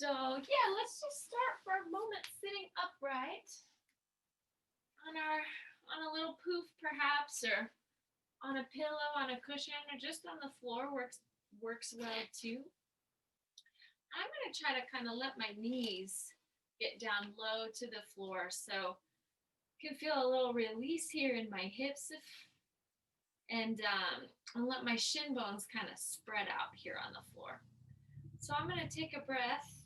So yeah, let's just start for a moment sitting upright on a little poof perhaps, or on a pillow, on a cushion, or just on the floor works well too. I'm gonna try to kind of let my knees get down low to the floor, so you can feel a little release here in my hips, and let my shin bones kind of spread out here on the floor. So I'm gonna take a breath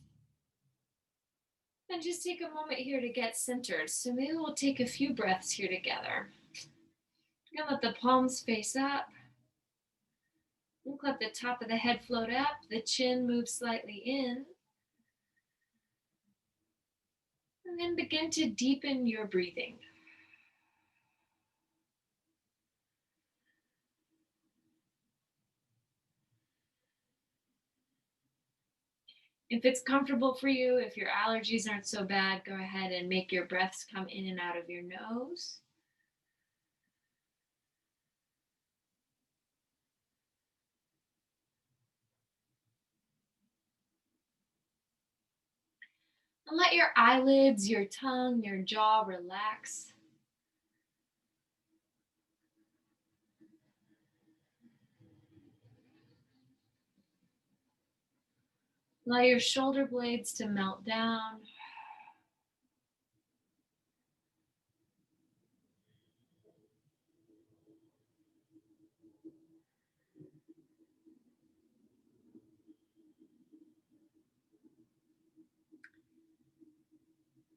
and just take a moment here to get centered. So maybe we'll take a few breaths here together. I'm gonna let the palms face up. We'll let the top of the head float up, the chin move slightly in. And then begin to deepen your breathing. If it's comfortable for you, if your allergies aren't so bad, go ahead and make your breaths come in and out of your nose. And let your eyelids, your tongue, your jaw relax. Allow your shoulder blades to melt down.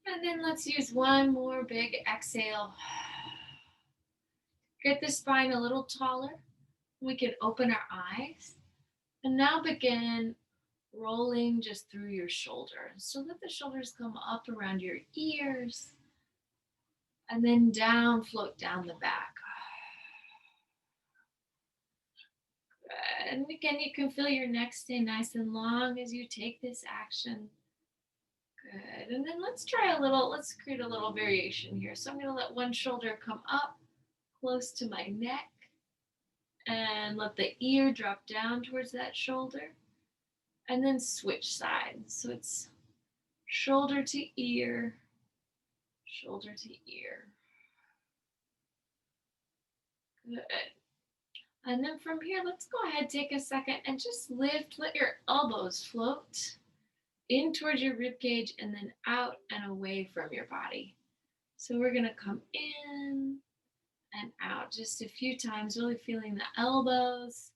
And then let's use one more big exhale. Get the spine a little taller. We can open our eyes. And now begin rolling just through your shoulders. So let the shoulders come up around your ears and then down, float down the back. Good. And again, you can feel your neck stay nice and long as you take this action. Good. And then let's create a little variation here. So I'm going to let one shoulder come up close to my neck and let the ear drop down towards that shoulder. And then switch sides. So it's shoulder to ear, shoulder to ear. Good. And then from here, let's go ahead, take a second and just lift, let your elbows float in towards your rib cage and then out and away from your body. So we're gonna come in and out just a few times, really feeling the elbows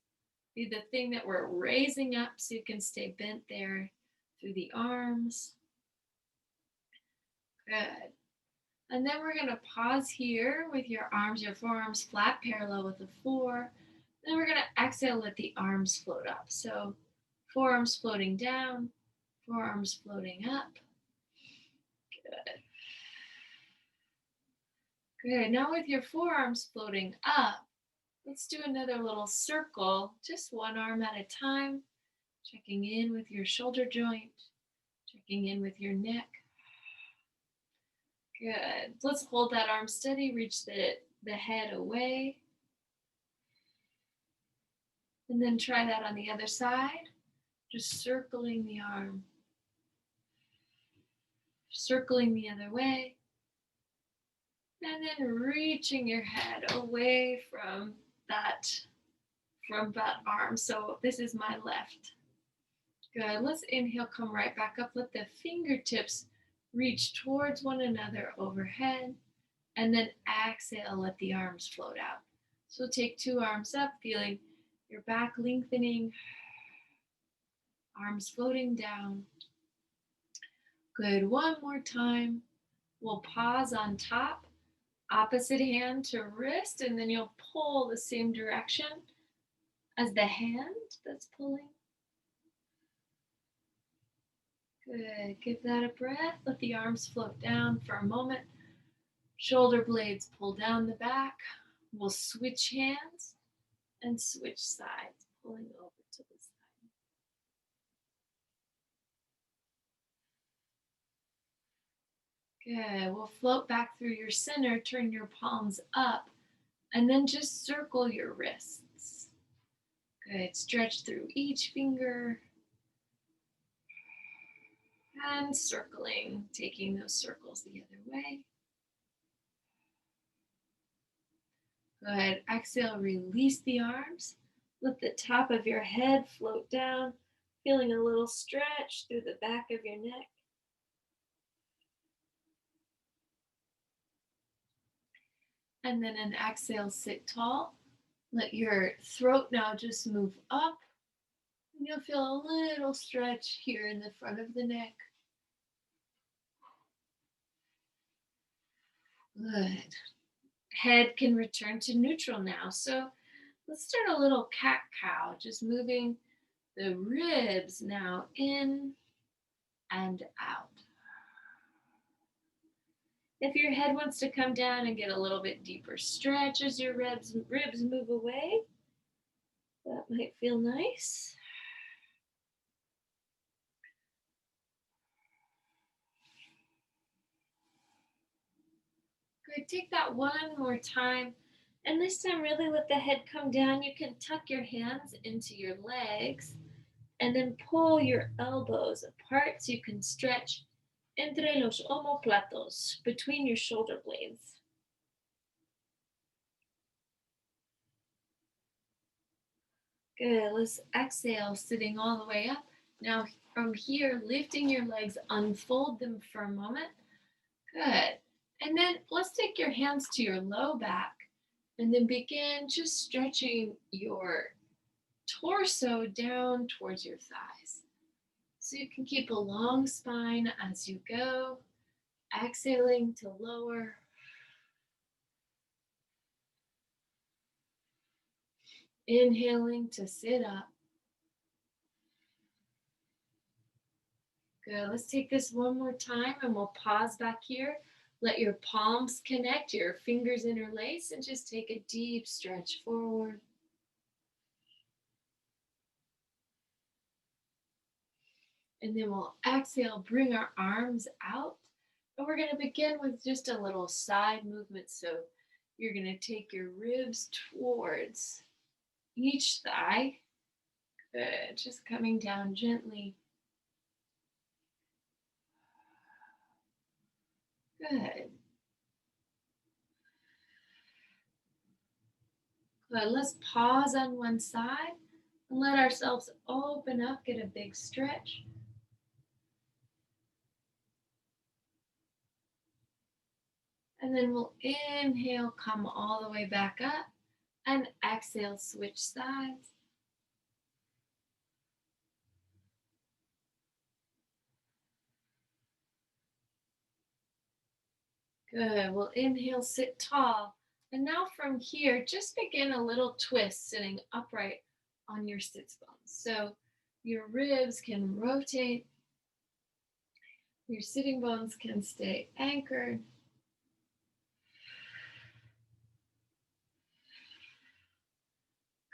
be the thing that we're raising up so you can stay bent there through the arms. Good. And then we're gonna pause here with your forearms flat parallel with the floor. Then we're gonna exhale, let the arms float up. So forearms floating down, forearms floating up. Good. Good. Now with your forearms floating up, let's do another little circle, just one arm at a time, checking in with your shoulder joint, checking in with your neck. Good. Let's hold that arm steady, reach the head away. And then try that on the other side, just circling the arm. Circling the other way. And then reaching your head away from that arm. So this is my left. Good. Let's inhale, come right back up. Let the fingertips reach towards one another overhead. And then exhale, let the arms float out. So take two arms up, feeling your back lengthening, arms floating down. Good. One more time. We'll pause on top, opposite hand to wrist, and then you'll pull the same direction as the hand that's pulling. Good. Give that a breath. Let the arms float down for a moment. Shoulder blades pull down the back. We'll switch hands and switch sides, pulling over to the side. Good. We'll float back through your center, turn your palms up, and then just circle your wrists. Good. Stretch through each finger. And circling, taking those circles the other way. Good. Exhale, release the arms. Let the top of your head float down, feeling a little stretch through the back of your neck. And then an exhale, sit tall. Let your throat now just move up. And you'll feel a little stretch here in the front of the neck. Good. Head can return to neutral now. So let's start a little cat-cow, just moving the ribs now in and out. If your head wants to come down and get a little bit deeper stretch as your ribs move away, that might feel nice. Good, take that one more time. And this time, really let the head come down. You can tuck your hands into your legs and then pull your elbows apart so you can stretch entre los omoplatos, between your shoulder blades. Good, let's exhale, sitting all the way up. Now from here, lifting your legs, unfold them for a moment. Good. And then let's take your hands to your low back and then begin just stretching your torso down towards your thighs. So you can keep a long spine as you go, exhaling to lower. Inhaling to sit up. Good. Let's take this one more time and we'll pause back here. Let your palms connect, your fingers interlace, and just take a deep stretch forward. And then we'll exhale, bring our arms out. And we're going to begin with just a little side movement. So you're going to take your ribs towards each thigh. Good. Just coming down gently. Good. Good. Let's pause on one side and let ourselves open up, get a big stretch. And then we'll inhale, come all the way back up, and exhale, switch sides. Good. We'll inhale, sit tall. And now from here, just begin a little twist, sitting upright on your sits bones. So your ribs can rotate, your sitting bones can stay anchored.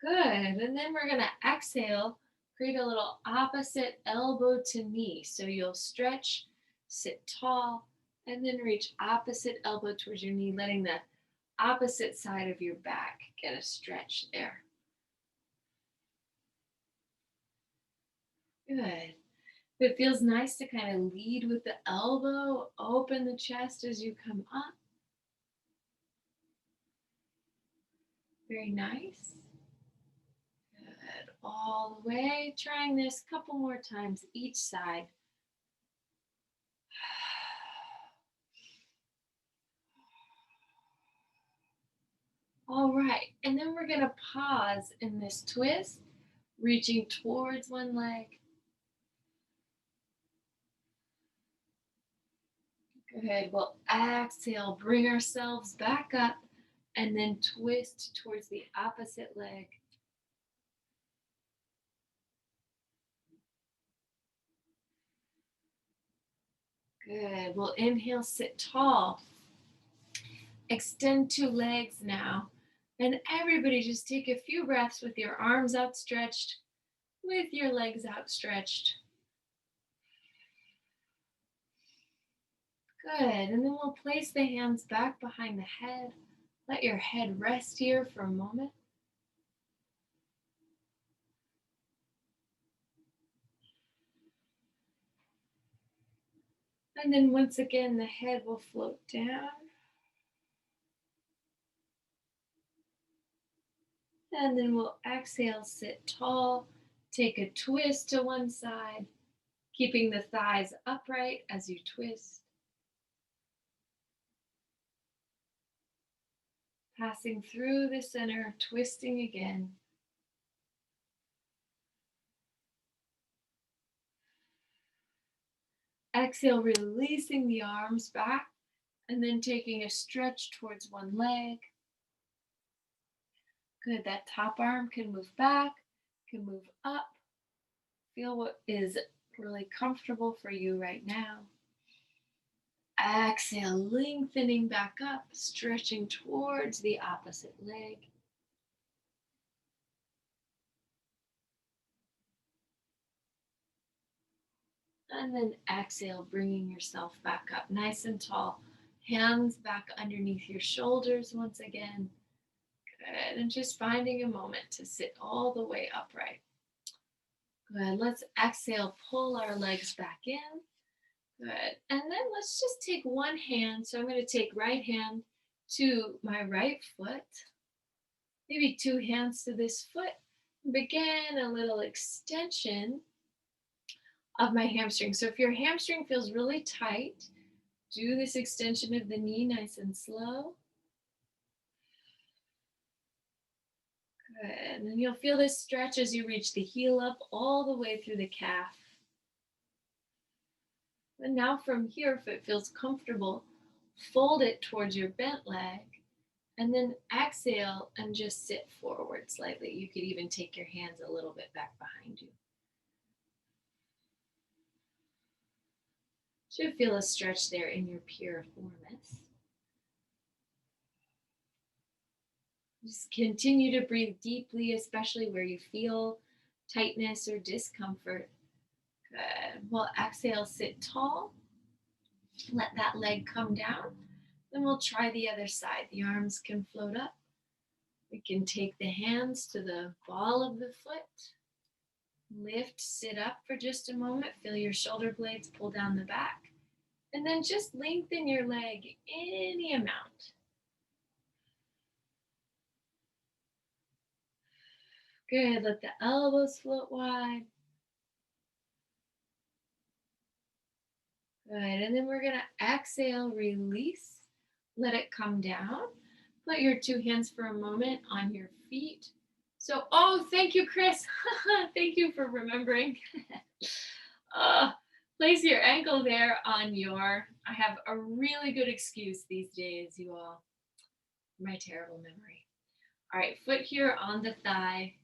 Good. And then we're going to exhale, create a little opposite elbow to knee. So you'll stretch, sit tall, and then reach opposite elbow towards your knee, letting the opposite side of your back get a stretch there. Good. It feels nice to kind of lead with the elbow, open the chest as you come up. Very nice. Good. All the way. Trying this a couple more times each side. All right. And then we're going to pause in this twist, reaching towards one leg. Good. We'll exhale, bring ourselves back up, and then twist towards the opposite leg. Good. We'll inhale, sit tall. Extend two legs now. And everybody just take a few breaths with your arms outstretched, with your legs outstretched. Good. And then we'll place the hands back behind the head. Let your head rest here for a moment. And then once again, the head will float down. And then we'll exhale, sit tall, take a twist to one side, keeping the thighs upright as you twist. Passing through the center, twisting again. Exhale, releasing the arms back, and then taking a stretch towards one leg. Good, that top arm can move back, can move up. Feel what is really comfortable for you right now. Exhale, lengthening back up, stretching towards the opposite leg. And then exhale, bringing yourself back up nice and tall. Hands back underneath your shoulders once again. Good. And just finding a moment to sit all the way upright. Good. Let's exhale, pull our legs back in. Good. And then let's just take one hand. So I'm going to take right hand to my right foot, maybe two hands to this foot. Begin a little extension of my hamstring. So if your hamstring feels really tight, do this extension of the knee nice and slow. Good. And you'll feel this stretch as you reach the heel up all the way through the calf. And now from here, if it feels comfortable, fold it towards your bent leg and then exhale and just sit forward slightly. You could even take your hands a little bit back behind you. Should feel a stretch there in your piriformis. Just continue to breathe deeply, especially where you feel tightness or discomfort. Good. We'll exhale, sit tall. Let that leg come down. Then we'll try the other side. The arms can float up. We can take the hands to the ball of the foot. Lift, sit up for just a moment. Feel your shoulder blades pull down the back. And then just lengthen your leg any amount. Good. Let the elbows float wide. Good. And then we're going to exhale, release. Let it come down. Put your two hands for a moment on your feet. So, oh, thank you, Chris. Thank you for remembering. uh, Place your ankle there on your, I have a really good excuse these days, you all. My terrible memory. All right, foot here on the thigh.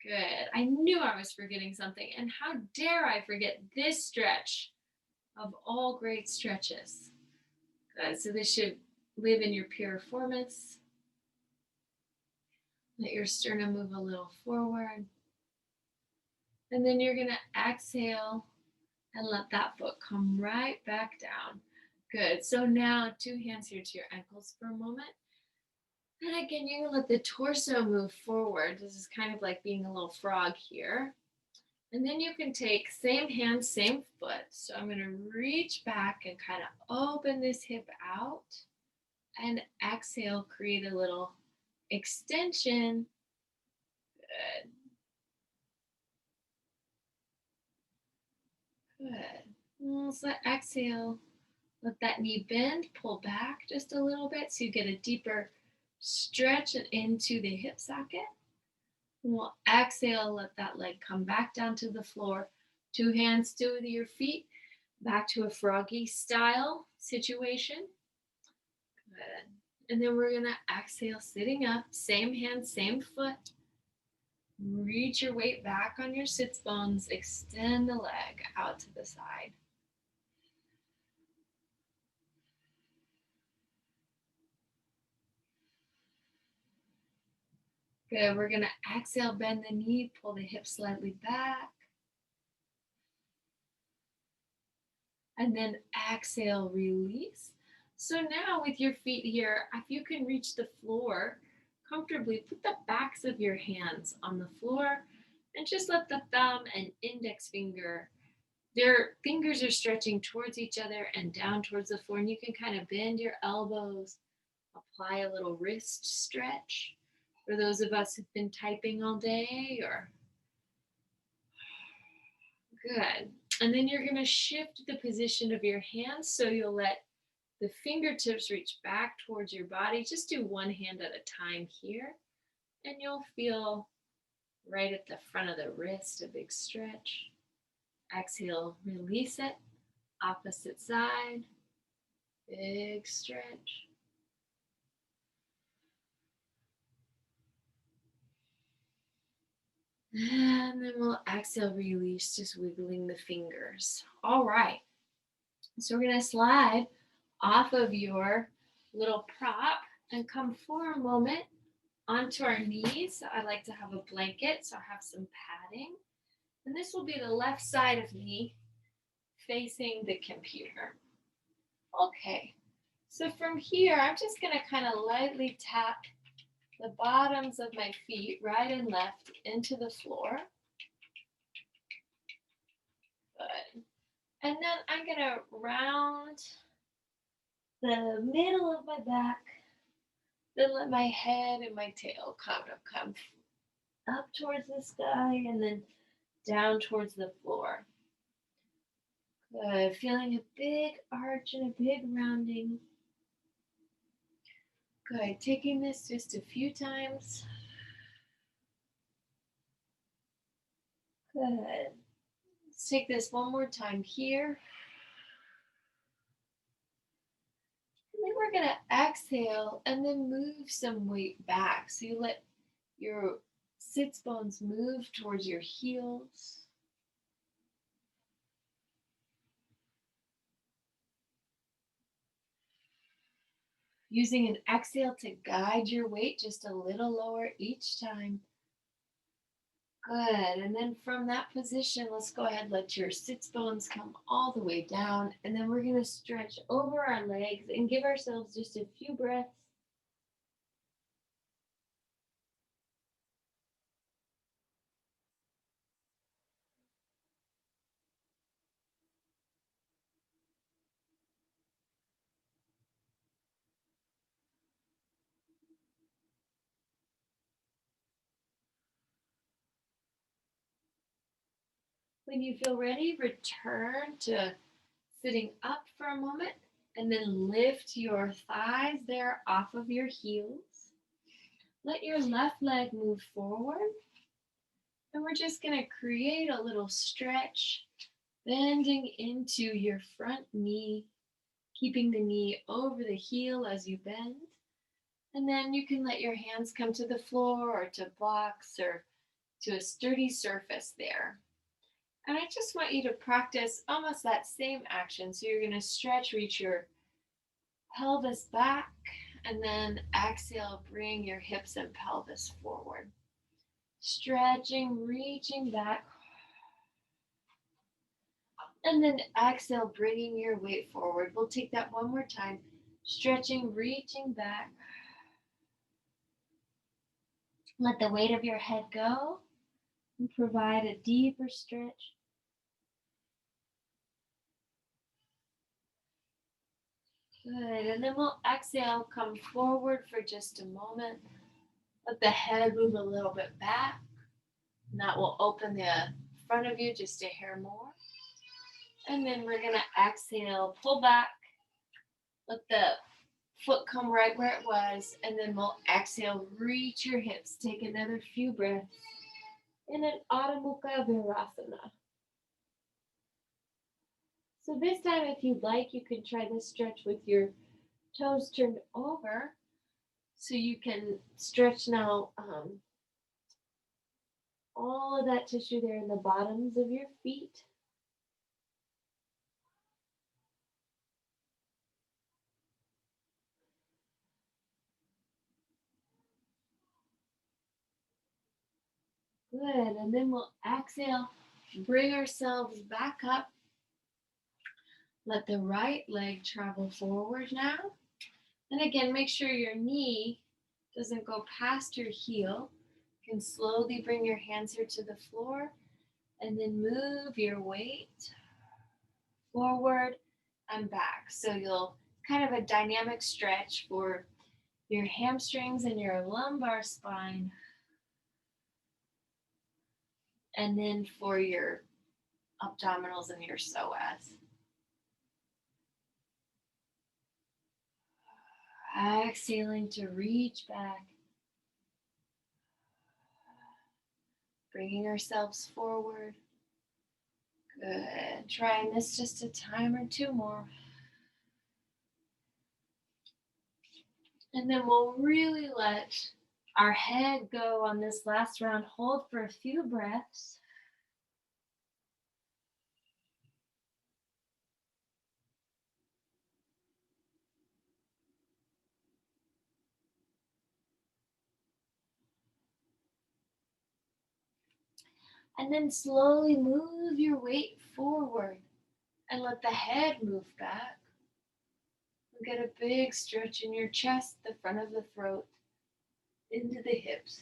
Good. I knew I was forgetting something. And how dare I forget this stretch of all great stretches. Good. So this should live in your piriformis. Let your sternum move a little forward. And then you're going to exhale and let that foot come right back down. Good. So now two hands here to your ankles for a moment. And again, you're going to let the torso move forward. This is kind of like being a little frog here. And then you can take same hand, same foot. So I'm going to reach back and kind of open this hip out. And exhale, create a little extension. Good. Good. So exhale, let that knee bend, pull back just a little bit so you get a deeper stretch into the hip socket. And we'll exhale, let that leg come back down to the floor. Two hands to your feet, back to a froggy style situation. Good. And then we're going to exhale, sitting up, same hand, same foot. Reach your weight back on your sits bones, extend the leg out to the side. Good, we're gonna exhale, bend the knee, pull the hip slightly back. And then exhale, release. So now with your feet here, if you can reach the floor comfortably, put the backs of your hands on the floor and just let the thumb and index finger Their fingers are stretching towards each other and down towards the floor, and you can kind of bend your elbows, apply a little wrist stretch for those of us who've been typing all day, or good. And then you're going to shift the position of your hands so you'll let the fingertips reach back towards your body. Just do one hand at a time here, and you'll feel right at the front of the wrist a big stretch. Exhale, release it. Opposite side, big stretch. And then we'll exhale, release, just wiggling the fingers. All right. So we're going to slide off of your little prop and come for a moment onto our knees. I like to have a blanket, so I have some padding. And this will be the left side of me facing the computer. Okay. So from here, I'm just going to kind of lightly tap the bottoms of my feet, right and left, into the floor. Good. And then I'm going to round the middle of my back, then let my head and my tail kind of come up towards the sky and then down towards the floor. Good. Feeling a big arch and a big rounding. Good. Taking this just a few times. Good. Let's take this one more time here. And then we're going to exhale and then move some weight back. So you let your sits bones move towards your heels. Using an exhale to guide your weight just a little lower each time. Good. And then from that position, let's go ahead, let your sits bones come all the way down. And then we're going to stretch over our legs and give ourselves just a few breaths. When you feel ready, return to sitting up for a moment and then lift your thighs there off of your heels. Let your left leg move forward. And we're just going to create a little stretch, bending into your front knee, keeping the knee over the heel as you bend. And then you can let your hands come to the floor or to blocks or to a sturdy surface there. And I just want you to practice almost that same action. So you're going to stretch, reach your pelvis back, and then exhale, bring your hips and pelvis forward. Stretching, reaching back. And then exhale, bringing your weight forward. We'll take that one more time. Stretching, reaching back. Let the weight of your head go and provide a deeper stretch. Good. And then we'll exhale, come forward for just a moment. Let the head move a little bit back. And that will open the front of you just a hair more. And then we're going to exhale, pull back. Let the foot come right where it was. And then we'll exhale, reach your hips. Take another few breaths in an Adho Mukha Virasana. So this time, if you'd like, you can try this stretch with your toes turned over. So you can stretch now all of that tissue there in the bottoms of your feet. Good. And then we'll exhale, bring ourselves back up. Let the right leg travel forward now. And again, make sure your knee doesn't go past your heel. You can slowly bring your hands here to the floor and then move your weight. forward and back. So you'll kind of a dynamic stretch for your hamstrings and your lumbar spine, and then for your abdominals and your psoas. Exhaling to reach back, bringing ourselves forward. Good. Trying this just a time or two more. And then we'll really let our head go on this last round. Hold for a few breaths. And then slowly move your weight forward and let the head move back. Get a big stretch in your chest, the front of the throat, into the hips.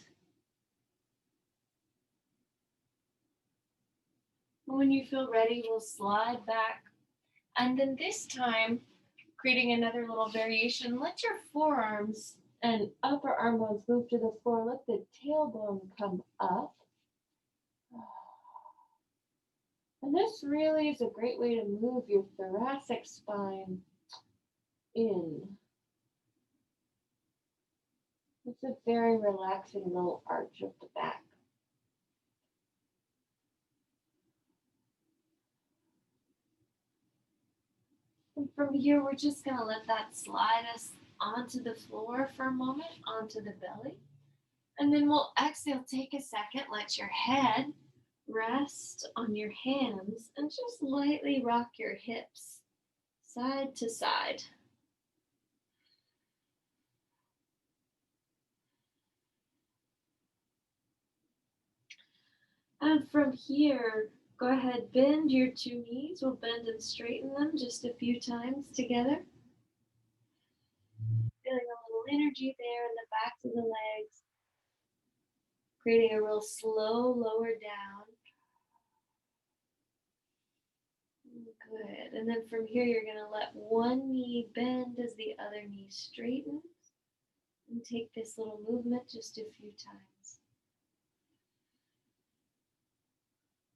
When you feel ready, we'll slide back. And then this time, creating another little variation, let your forearms and upper arm bones move to the floor. Let the tailbone come up. And this really is a great way to move your thoracic spine in. It's a very relaxing little arch of the back. And from here, we're just going to let that slide us onto the floor for a moment, onto the belly. And then we'll exhale, take a second, let your head rest on your hands and just lightly rock your hips side to side. And from here, go ahead, bend your two knees. We'll bend and straighten them just a few times together. Feeling a little energy there in the backs of the legs. Creating a real slow lower down. Good. And then from here, you're going to let one knee bend as the other knee straightens. And take this little movement just a few times.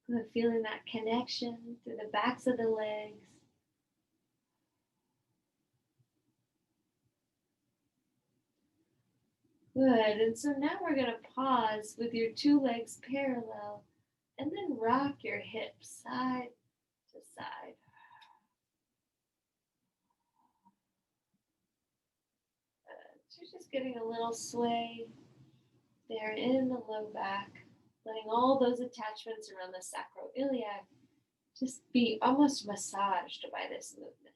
Good. Feeling that connection through the backs of the legs. Good. And so now we're going to pause with your two legs parallel and then rock your hips side to side. So you're just getting a little sway there in the low back, letting all those attachments around the sacroiliac just be almost massaged by this movement.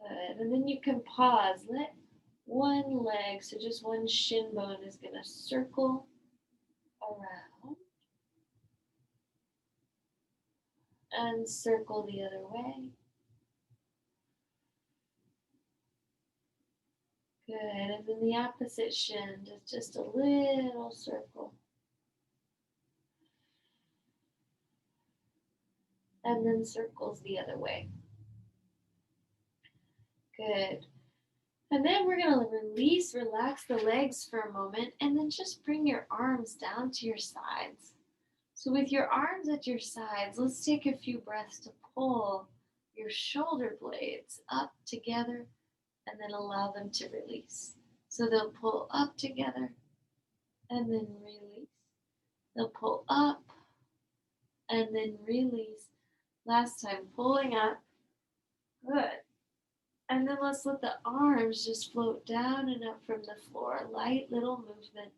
Good. And then you can pause. Let one leg, so just one shin bone, is going to circle around and circle the other way. Good. And then the opposite shin, just a little circle. And then circles the other way. Good. And then we're going to release, relax the legs for a moment, and then just bring your arms down to your sides. So with your arms at your sides, let's take a few breaths to pull your shoulder blades up together and then allow them to release. So they'll pull up together and then release. They'll pull up and then release. Last time, pulling up. Good. And then let's let the arms just float down and up from the floor. Light little movement.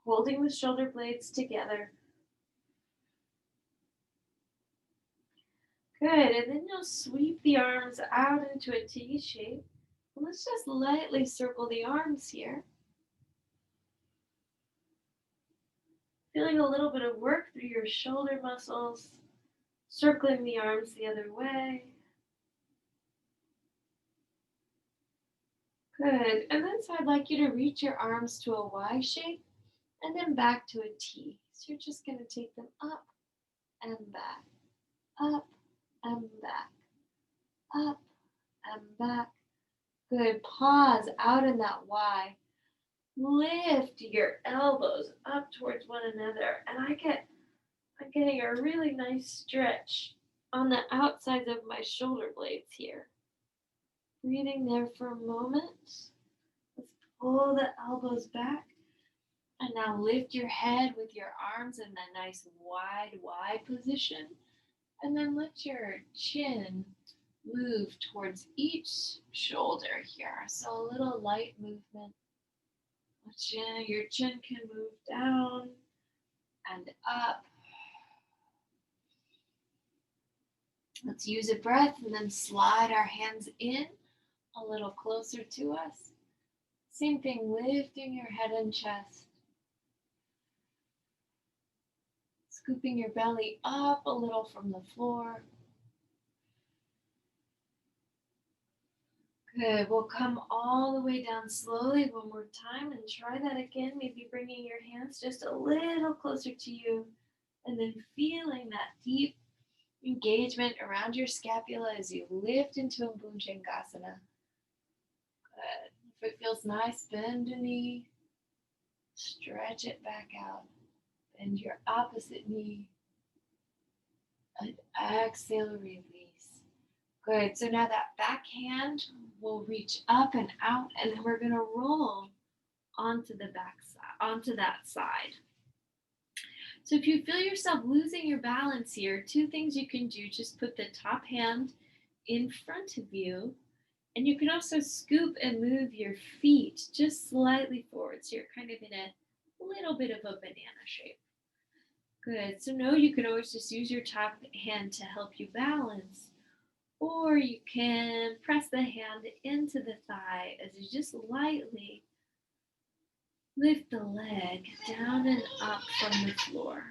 Holding the shoulder blades together. Good. And then you'll sweep the arms out into a T shape. And let's just lightly circle the arms here. Feeling a little bit of work through your shoulder muscles. Circling the arms the other way. Good. And then so I'd like you to reach your arms to a Y shape and then back to a T. So you're just going to take them up and back, up and back, up and back. Good. Pause out in that Y. Lift your elbows up towards one another. And I'm getting a really nice stretch on the outsides of my shoulder blades here. Breathing there for a moment. Let's pull the elbows back. And now lift your head with your arms in a nice wide Y position. And then let your chin move towards each shoulder here. So a little light movement. Your chin can move down and up. Let's use a breath and then slide our hands in a little closer to us. Same thing, lifting your head and chest. Scooping your belly up a little from the floor. Good. We'll come all the way down slowly one more time and try that again. Maybe bringing your hands just a little closer to you and then feeling that deep engagement around your scapula as you lift into Bhujangasana. Good. If it feels nice, bend a knee, stretch it back out. Bend your opposite knee and exhale, release. Good. So now that back hand will reach up and out, and then we're going to roll onto the back side, onto that side. So if you feel yourself losing your balance here, two things you can do. Just put the top hand in front of you, and you can also scoop and move your feet just slightly forward. So you're kind of in a little bit of a banana shape. Good. So no, you can always just use your top hand to help you balance. Or you can press the hand into the thigh as you just lightly lift the leg down and up from the floor.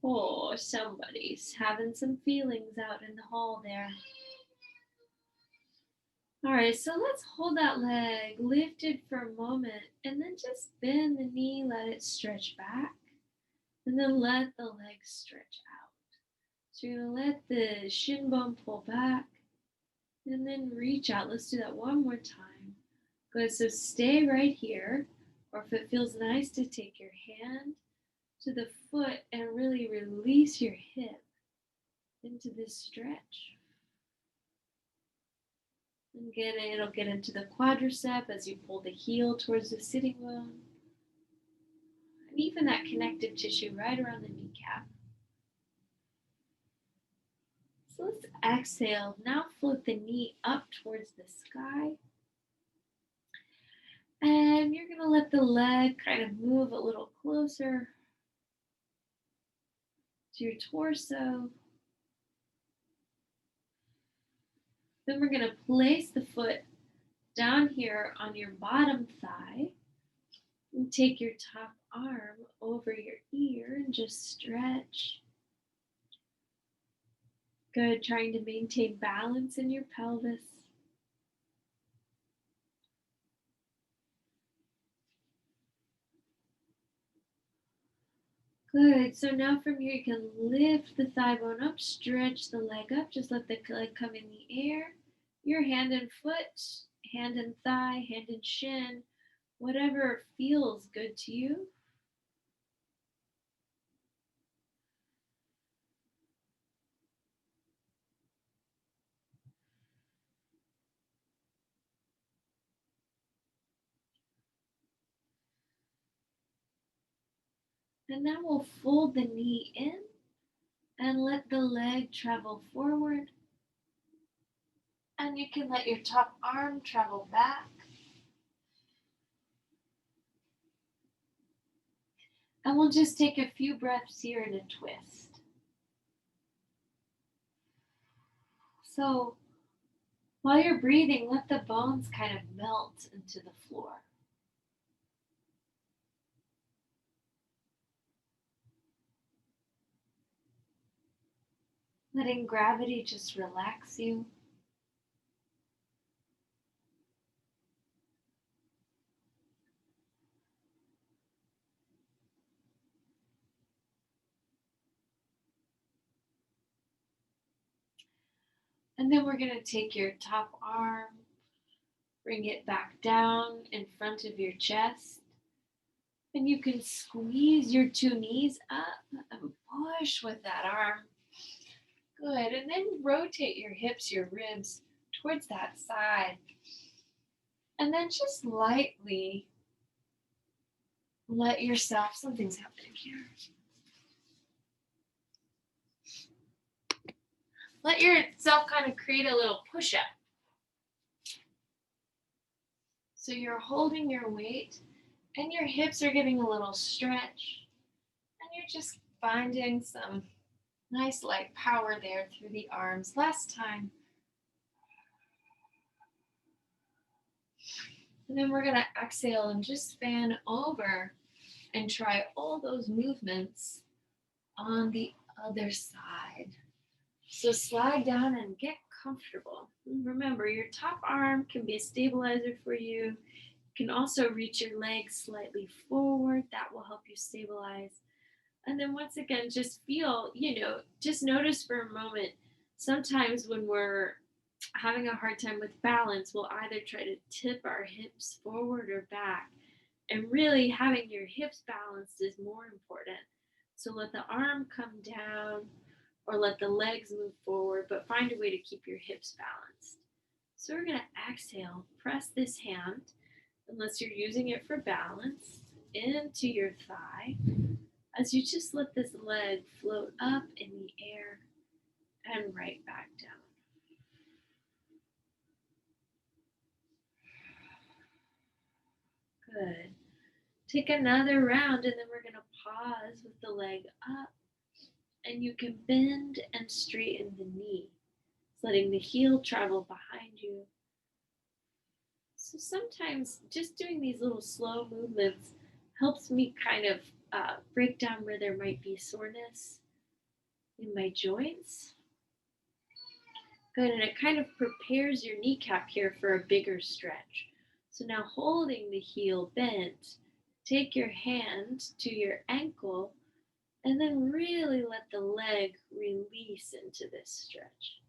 Oh, somebody's having some feelings out in the hall there. All right, so let's hold that leg lifted for a moment and then just bend the knee, let it stretch back, and then let the leg stretch out. So you're going to let the shin bone pull back and then reach out. Let's do that one more time. Good, so stay right here, or if it feels nice to take your hand to the foot and really release your hip into this stretch. And again, it'll get into the quadricep as you pull the heel towards the sitting bone. And even that connective tissue right around the kneecap. So let's exhale. Now float the knee up towards the sky. And you're going to let the leg kind of move a little closer to your torso. Then we're going to place the foot down here on your bottom thigh. And take your top arm over your ear and just stretch. Good, trying to maintain balance in your pelvis. Good, so now from here you can lift the thigh bone up, stretch the leg up, just let the leg come in the air. Your hand and foot, hand and thigh, hand and shin, whatever feels good to you. And now we'll fold the knee in and let the leg travel forward. And you can let your top arm travel back. And we'll just take a few breaths here in a twist. So while you're breathing, let the bones kind of melt into the floor. Letting gravity just relax you. And then we're going to take your top arm, bring it back down in front of your chest. And you can squeeze your two knees up and push with that arm. Good. And then rotate your hips, your ribs towards that side. And then just lightly let yourself, something's happening here. Let yourself kind of create a little push-up. So you're holding your weight and your hips are getting a little stretch. And you're just finding some nice light power there through the arms. Last time. And then we're going to exhale and just fan over and try all those movements on the other side. So slide down and get comfortable. And remember, your top arm can be a stabilizer for you. You can also reach your legs slightly forward. That will help you stabilize. And then once again, just feel, just notice for a moment. Sometimes when we're having a hard time with balance, we'll either try to tip our hips forward or back. And really having your hips balanced is more important. So let the arm come down or let the legs move forward, but find a way to keep your hips balanced. So we're going to exhale, press this hand, unless you're using it for balance, into your thigh as you just let this leg float up in the air and right back down. Good. Take another round and then we're going to pause with the leg up. And you can bend and straighten the knee, letting the heel travel behind you. So sometimes just doing these little slow movements helps me kind of break down where there might be soreness in my joints. Good, and it kind of prepares your kneecap here for a bigger stretch. So now holding the heel bent, take your hand to your ankle and then really let the leg release into this stretch.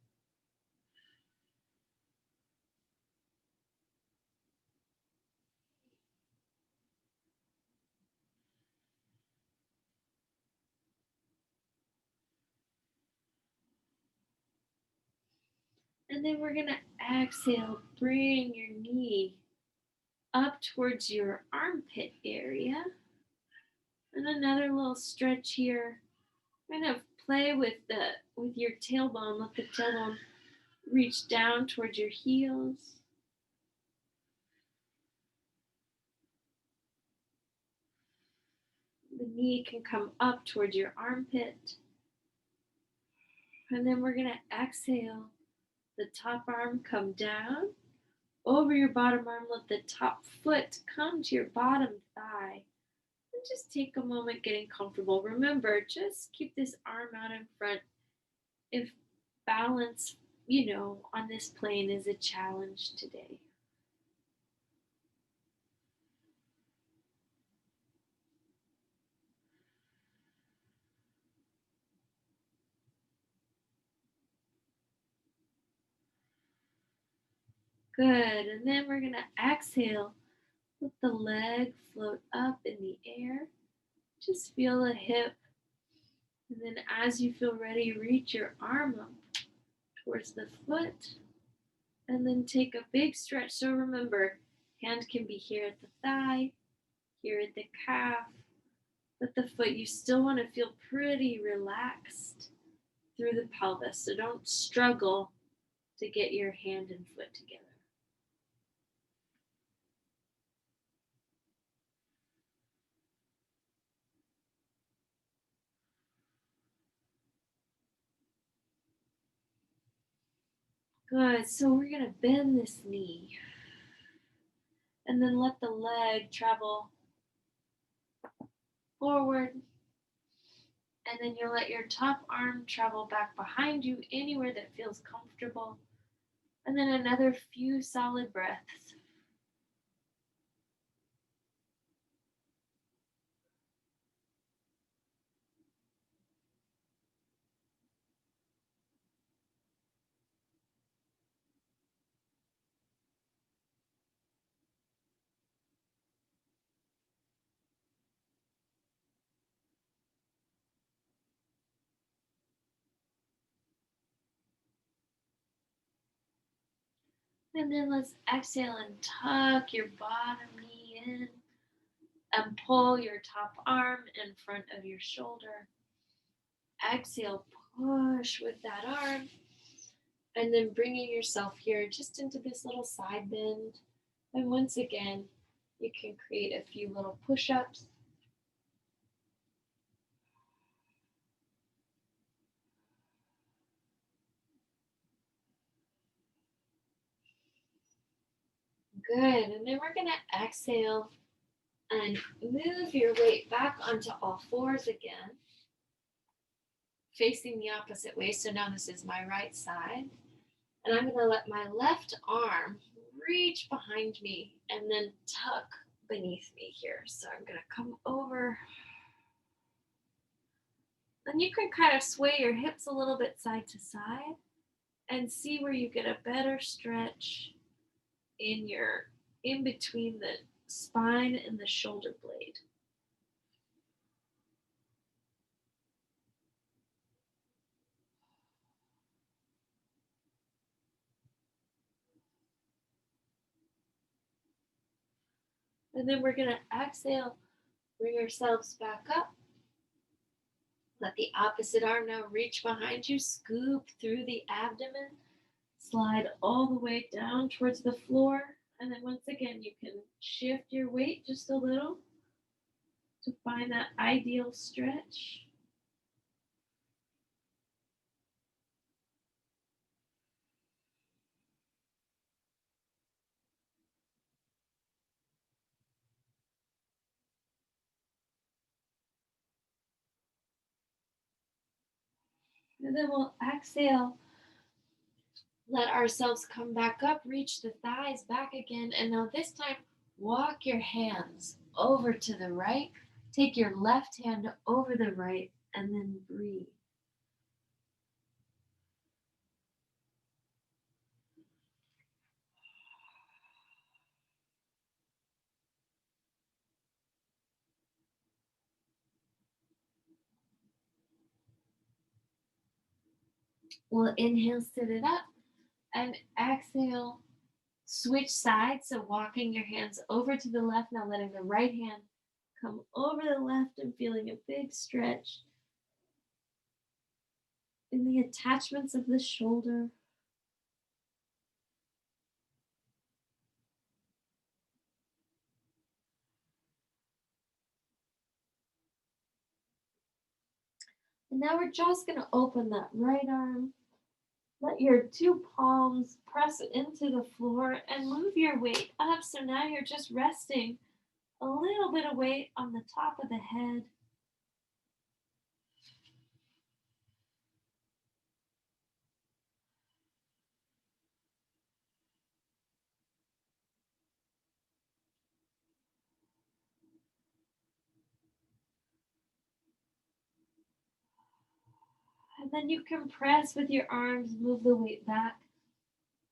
And then we're going to exhale, bring your knee up towards your armpit area. And another little stretch here. Kind of play with your tailbone. Let the tailbone reach down towards your heels. The knee can come up towards your armpit. And then we're going to exhale. The top arm come down. Over your bottom arm, let the top foot come to your bottom thigh. And just take a moment getting comfortable. Remember, just keep this arm out in front. If balance, on this plane is a challenge today. Good, and then we're gonna exhale. Let the leg float up in the air. Just feel the hip. And then as you feel ready, reach your arm up towards the foot. And then take a big stretch. So remember, hand can be here at the thigh, here at the calf. But the foot, you still want to feel pretty relaxed through the pelvis. So don't struggle to get your hand and foot together. Good. So we're going to bend this knee and then let the leg travel forward. And then you'll let your top arm travel back behind you anywhere that feels comfortable. And then another few solid breaths. And then let's exhale and tuck your bottom knee in and pull your top arm in front of your shoulder. Exhale, push with that arm. And then bringing yourself here just into this little side bend. And once again, you can create a few little push ups. Good. And then we're going to exhale and move your weight back onto all fours again, facing the opposite way. So now this is my right side. And I'm going to let my left arm reach behind me and then tuck beneath me here. So I'm going to come over. Then you can kind of sway your hips a little bit side to side and see where you get a better stretch in between the spine and the shoulder blade. And then we're going to exhale, bring ourselves back up. Let the opposite arm now reach behind you, scoop through the abdomen, slide all the way down towards the floor. And then once again, you can shift your weight just a little to find that ideal stretch. And then we'll exhale. Let ourselves come back up, reach the thighs back again. And now this time, walk your hands over to the right. Take your left hand over the right and then breathe. We'll inhale, sit it up, and exhale, switch sides. So walking your hands over to the left, now letting the right hand come over the left and feeling a big stretch in the attachments of the shoulder. And now we're just going to open that right arm. Let your two palms press into the floor and move your weight up. So now you're just resting a little bit of weight on the top of the head. And then you can press with your arms, move the weight back.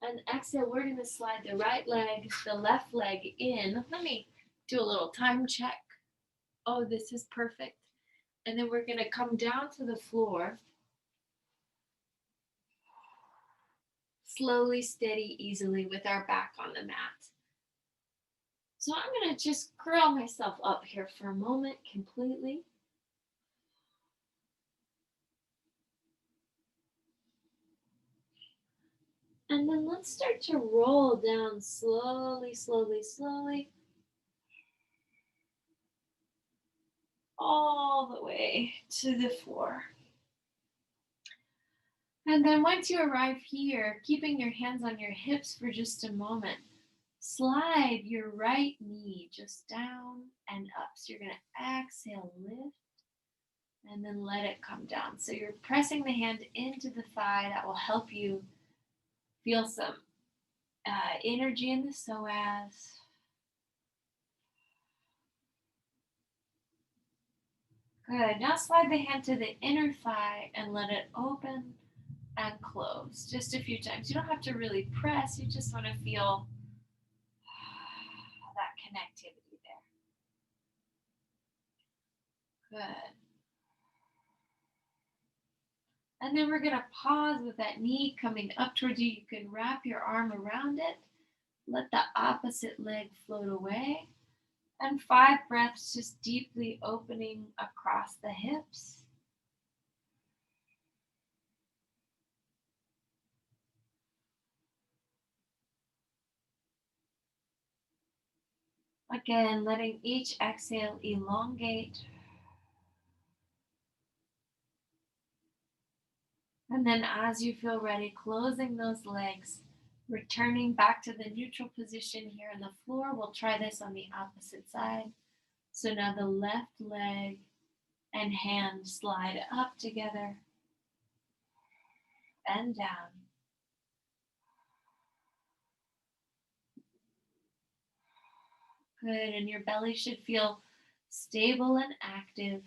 And exhale, we're going to slide the right leg, the left leg in. Let me do a little time check. Oh, this is perfect. And then we're going to come down to the floor. Slowly, steady, easily with our back on the mat. So I'm going to just curl myself up here for a moment completely. And then let's start to roll down slowly, slowly, slowly. All the way to the floor. And then once you arrive here, keeping your hands on your hips for just a moment, slide your right knee just down and up. So you're going to exhale, lift, and then let it come down. So you're pressing the hand into the thigh. That will help you feel some energy in the psoas. Good. Now slide the hand to the inner thigh and let it open and close just a few times. You don't have to really press. You just want to feel that connectivity there. Good. And then we're going to pause with that knee coming up towards you. You can wrap your arm around it Let the opposite leg float away. And 5 breaths, just deeply opening across the hips. Again, letting each exhale elongate. And then as you feel ready, closing those legs, returning back to the neutral position here on the floor. We'll try this on the opposite side. So now the left leg and hand slide up together and down. Good, and your belly should feel stable and active.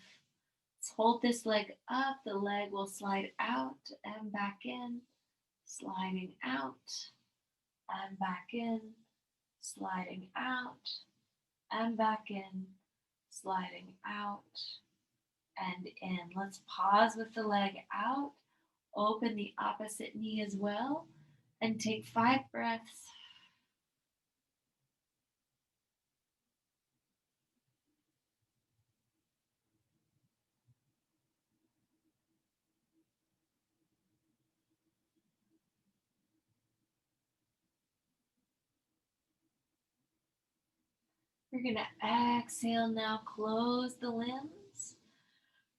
Let's hold this leg up. The leg will slide out and back in, sliding out and back in, sliding out and back in, sliding out and in. Let's pause with the leg out. Open the opposite knee as well and take 5 breaths. We're going to exhale now, close the limbs.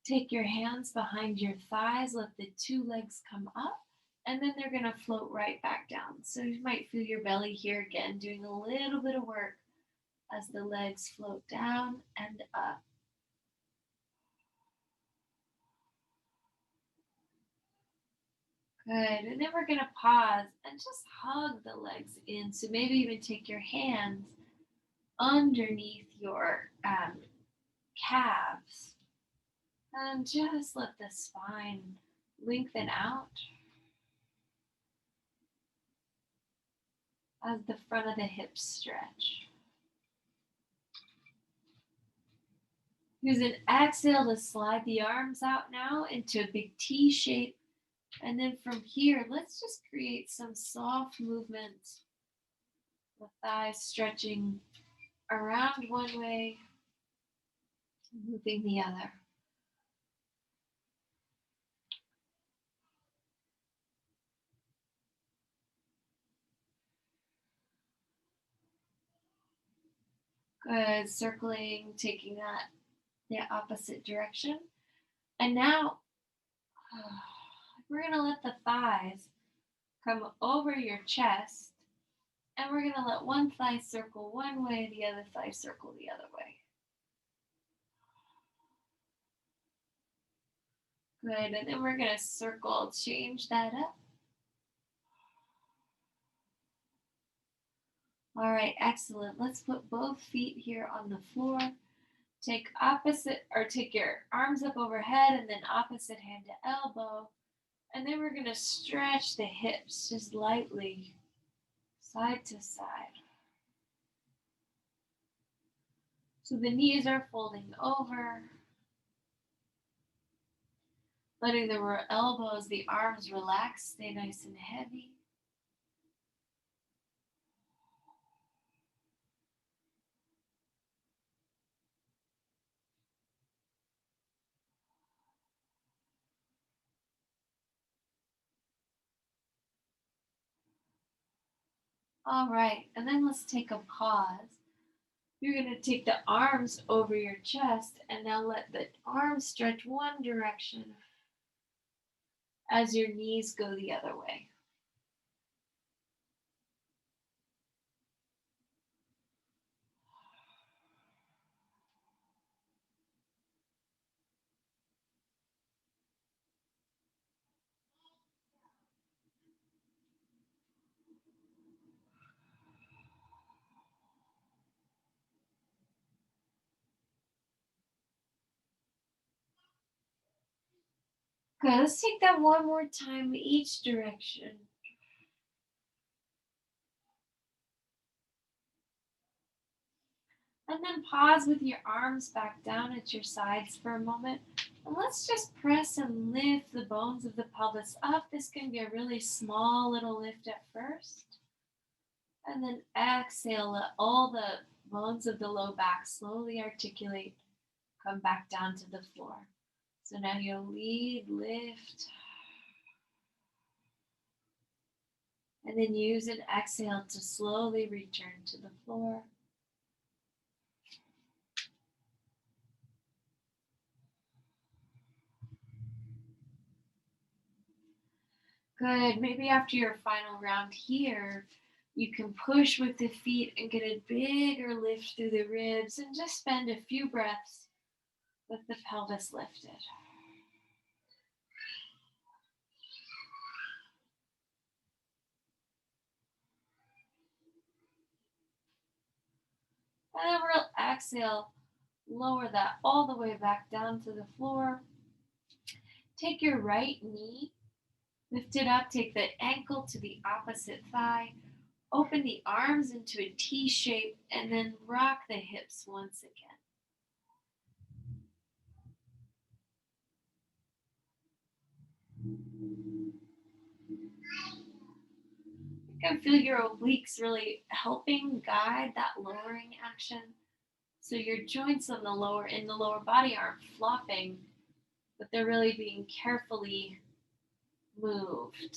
Take your hands behind your thighs, let the 2 legs come up, and then they're going to float right back down. So you might feel your belly here again doing a little bit of work as the legs float down and up. Good. And then we're going to pause and just hug the legs in. So maybe even take your hands underneath your calves and just let the spine lengthen out as the front of the hips stretch. Use an exhale to slide the arms out now into a big T shape. And then from here, let's just create some soft movements. The thighs stretching around one way, moving the other. Good, circling, taking that the opposite direction. And now we're going to let the thighs come over your chest, and we're going to let one thigh circle one way, the other thigh circle the other way. Good, and then we're going to circle, change that up. All right, excellent. Let's put both feet here on the floor. Take your arms up overhead and then opposite hand to elbow. And then we're going to stretch the hips just lightly, side to side. So the knees are folding over, letting the elbows, the arms relax, stay nice and heavy. All right, and then let's take a pause. You're going to take the arms over your chest and now let the arms stretch one direction as your knees go the other way. Good, let's take that one more time, each direction. And then pause with your arms back down at your sides for a moment. And let's just press and lift the bones of the pelvis up. This can be a really small little lift at first. And then exhale, let all the bones of the low back slowly articulate, come back down to the floor. So now you'll lead, lift, and then use an exhale to slowly return to the floor. Good. Maybe after your final round here, you can push with the feet and get a bigger lift through the ribs and just spend a few breaths with the pelvis lifted. And then we'll exhale, lower that all the way back down to the floor. Take your right knee, lift it up, take the ankle to the opposite thigh, open the arms into a T shape, and then rock the hips once again. You can feel your obliques really helping guide that lowering action. So your joints on the lower body aren't flopping, but they're really being carefully moved.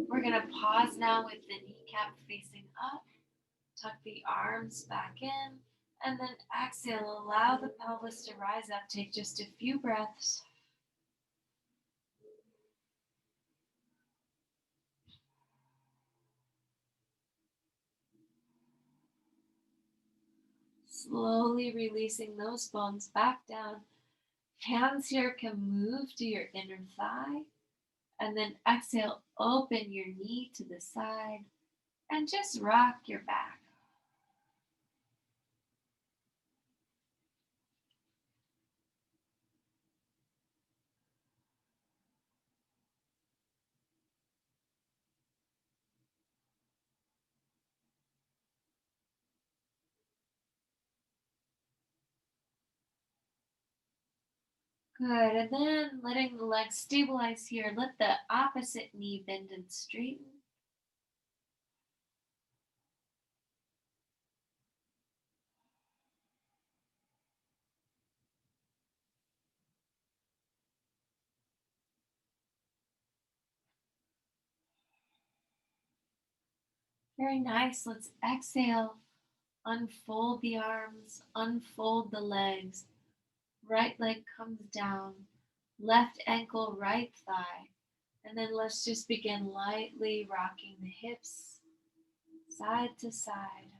We're gonna pause now with the kneecap facing up, tuck the arms back in, and then exhale, allow the pelvis to rise up. Take just a few breaths. Slowly releasing those bones back down. Hands here can move to your inner thigh. And then exhale, open your knee to the side and just rock your back. Good. And then letting the legs stabilize here, let the opposite knee bend and straighten. Very nice. Let's exhale. Unfold the arms, unfold the legs. Right leg comes down, left ankle, right thigh. And then let's just begin lightly rocking the hips side to side.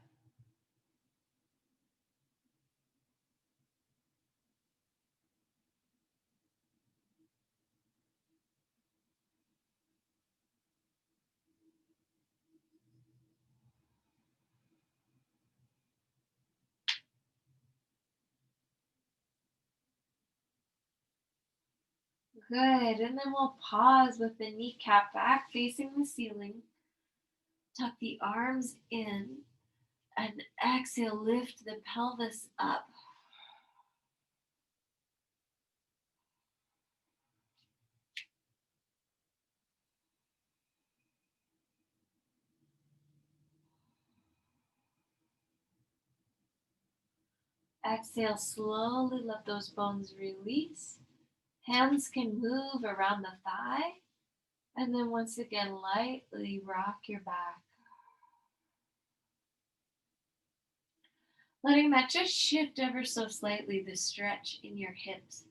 Good. And then we'll pause with the kneecap back facing the ceiling. Tuck the arms in and exhale, lift the pelvis up. Exhale, slowly let those bones release. Hands can move around the thigh. And then once again, lightly rock your back. Letting that just shift ever so slightly the stretch in your hips.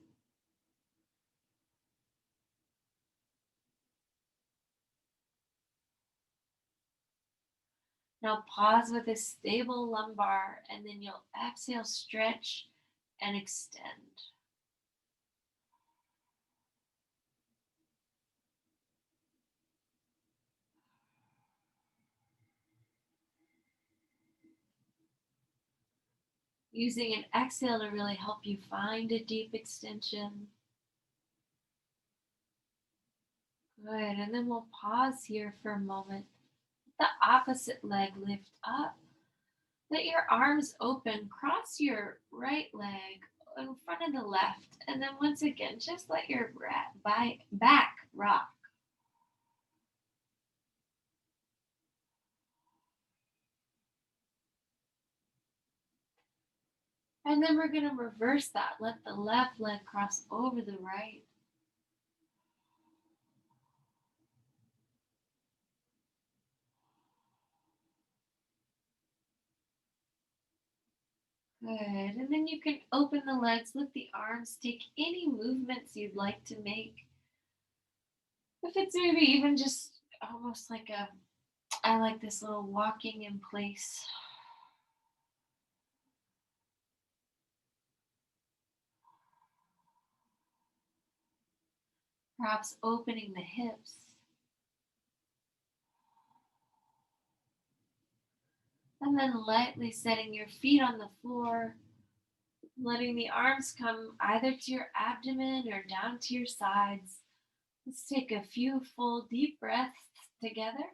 Now pause with a stable lumbar and then you'll exhale, stretch and extend. Using an exhale to really help you find a deep extension. Good. And then we'll pause here for a moment. The opposite leg lift up. Let your arms open. Cross your right leg in front of the left. And then once again, just let your back rock. And then we're going to reverse that. Let the left leg cross over the right. Good. And then you can open the legs, lift the arms, take any movements you'd like to make. If it's maybe even just almost like I like this little walking in place. Perhaps opening the hips. And then lightly setting your feet on the floor, letting the arms come either to your abdomen or down to your sides. Let's take a few full deep breaths together.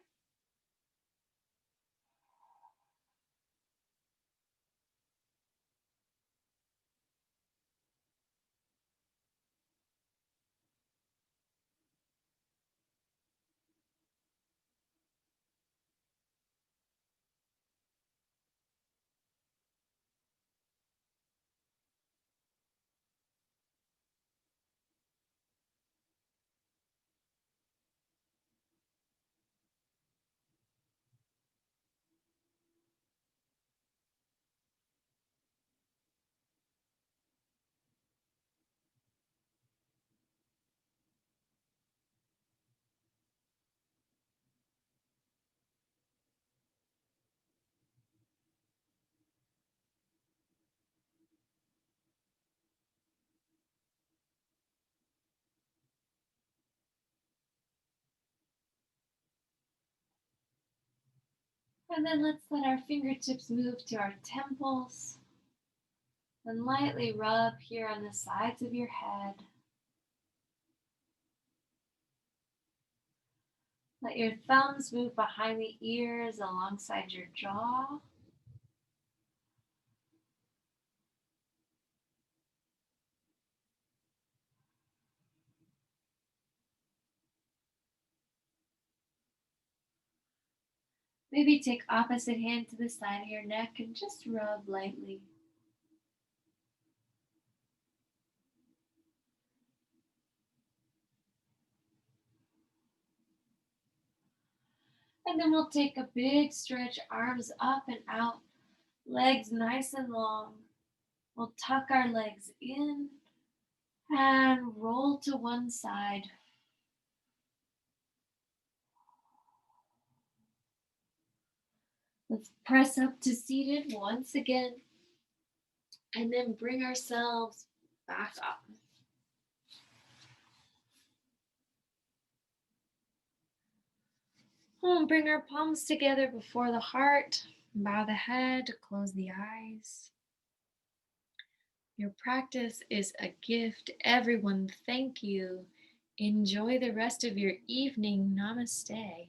And then let's let our fingertips move to our temples and lightly rub here on the sides of your head. Let your thumbs move behind the ears alongside your jaw. Maybe take opposite hand to the side of your neck and just rub lightly. And then we'll take a big stretch, arms up and out, legs nice and long. We'll tuck our legs in and roll to one side. Let's press up to seated once again and then bring ourselves back up. Bring our palms together before the heart. Bow the head, close the eyes. Your practice is a gift. Everyone, thank you. Enjoy the rest of your evening. Namaste.